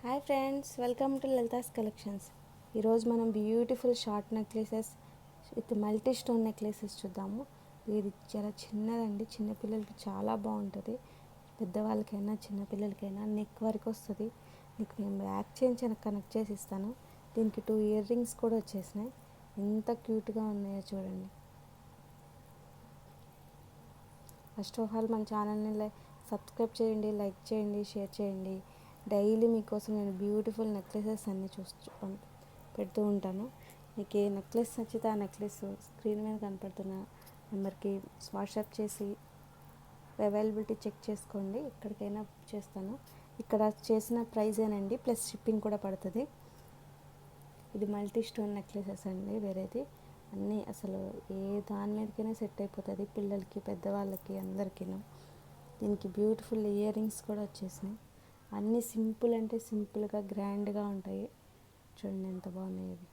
Hi friends, welcome to Lalitha's collections. ఈరోజు మనం beautiful short necklaces with multi stone necklaces చూద్దాము. ఇది చాలా చిన్నదండి, చిన్నపిల్లలకి చాలా బాగుంటుంది. పెద్దవాళ్ళకైనా చిన్నపిల్లలకైనా నెక్ వరకు వస్తుంది. మీకు నేను బ్యాక్ చైన్ కనెక్ట్ చేసి ఇస్తాను. దీనికి 2 ఇయర్ రింగ్స్ కూడా వచ్చేసినాయి. ఎంత క్యూట్గా ఉన్నాయో చూడండి. ఫస్ట్ ఆఫ్ ఆల్ మన ఛానల్ని సబ్స్క్రైబ్ చేయండి, లైక్ చేయండి, షేర్ చేయండి. డైలీ మీకోసం నేను బ్యూటిఫుల్ నెక్లెసెస్ అన్నీ పెడుతూ ఉంటాను. మీకు ఏ నెక్లెస్ నచ్చితే ఆ నెక్లెస్ స్క్రీన్ మీద కనపడుతున్న నెంబర్కి వాట్సాప్ చేసి అవైలబిలిటీ చెక్ చేసుకోండి. ఎక్కడికైనా చేస్తాను. ఇక్కడ చేసిన ప్రైజేనండి, ప్లస్ షిప్పింగ్ కూడా పడుతుంది. ఇది మల్టీ స్టోన్ నెక్లెసెస్ అండి, వేరేది అన్నీ అసలు ఏ దాని మీదకైనా సెట్ అయిపోతుంది, పిల్లలకి పెద్దవాళ్ళకి అందరికీ. దీనికి బ్యూటిఫుల్ ఇయర్ రింగ్స్ కూడా వచ్చేసినాయి. అన్నీ సింపుల్ అంటే సింపుల్గా గ్రాండ్గా ఉంటాయి. చూడండి ఎంత బాగున్నాయి. ఇది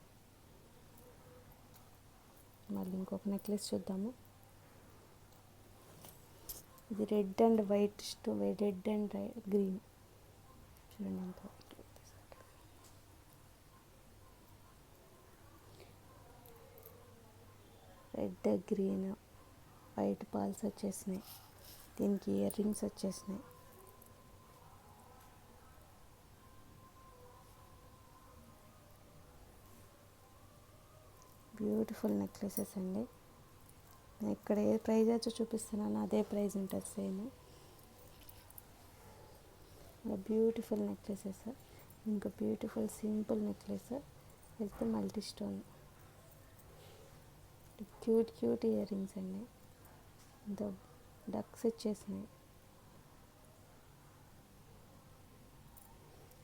మళ్ళీ ఇంకొక నెక్లెస్ చూద్దాము. ఇది red and white red and green. చూడండి ఎంత రెడ్ గ్రీన్ వైట్ పాల్స్ వచ్చేసినాయి. దీనికి ఇయర్ రింగ్స్ వచ్చేసినాయి. బ్యూటిఫుల్ నెక్లెసెస్ అండి. నేను ఇక్కడ ఏ ప్రైజ్ వచ్చో చూపిస్తున్నాను, అదే ప్రైజ్ ఉంటుంది సేమ్. Beautiful necklaces. ఇంకా బ్యూటిఫుల్ సింపుల్ నెక్లెస్ అయితే multi stone cute earrings అండి. ఇంత డక్స్ ఇచ్చేసినాయి.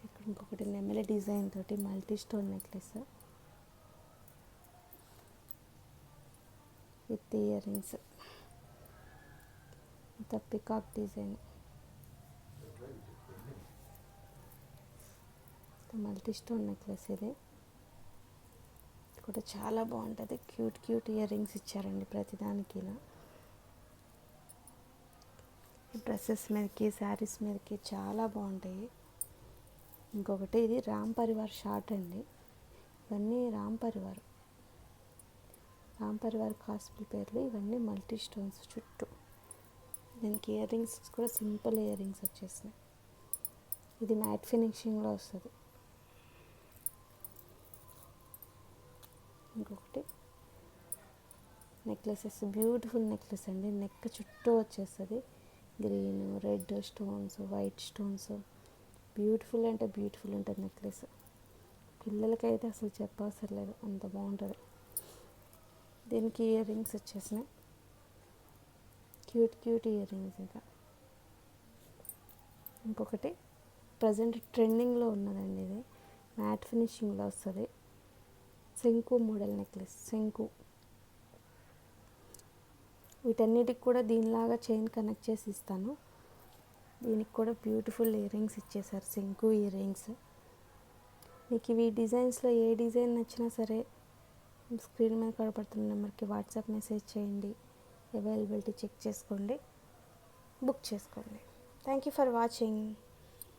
ఇక్కడ ఇంకొకటి నెమలి డిజైన్ తోటి multi stone necklace with earrings. ఇంత peacock design, multi stone necklace. ఇది కూడా చాలా బాగుంటుంది. క్యూట్ ఇయర్ రింగ్స్ ఇచ్చారండి ప్రతిదానికి. డ్రెస్సెస్ మీదకి, శారీస్ మీదకి చాలా బాగుంటాయి. ఇంకొకటి ఇది రామ్ పరివార్ షార్ట్ అండి. ఇవన్నీ రామ్ పరివార్ కాస్ట్లీ పేర్లు. ఇవన్నీ మల్టీ స్టోన్స్ చుట్టూ. దీనికి ఇయర్ రింగ్స్ కూడా సింపుల్ ఇయర్ రింగ్స్ వచ్చేసినాయి. ఇది మ్యాట్ ఫినిషింగ్లో వస్తుంది. ఇంకొకటి నెక్లెసెస్, బ్యూటిఫుల్ నెక్లెస్ అండి. నెక్ చుట్టూ వచ్చేస్తుంది. Green, red stones, white stones. Beautiful అంటే బ్యూటిఫుల్ ఉంటుంది నెక్లెస్. పిల్లలకైతే అసలు చెప్పవసరం లేదు, అంత బాగుంటుంది. దీనికి ఇయర్ రింగ్స్ వచ్చేసినాయి. Cute ear rings. ఇంకా ఇంకొకటి ప్రజెంట్ ట్రెండింగ్లో ఉన్నదండి. ఇది మ్యాట్ ఫినిషింగ్లో వస్తుంది. శంకు మోడల్ నెక్లెస్. శంకు. వీటన్నిటికి కూడా దీనిలాగా చైన్ కనెక్ట్ చేసి ఇస్తాను. దీనికి కూడా బ్యూటిఫుల్ ఇయర్ రింగ్స్ ఇచ్చేసారు, శంకు ఇయర్ రింగ్స్. మీకు ఇవి డిజైన్స్లో ఏ డిజైన్ నచ్చినా సరే స్క్రీన్ మీద కనపడుతున్న నెంబర్కి వాట్సాప్ మెసేజ్ చేయండి. అవైలబిలిటీ చెక్ చేసుకోండి, బుక్ చేసుకోండి. Thank you for watching.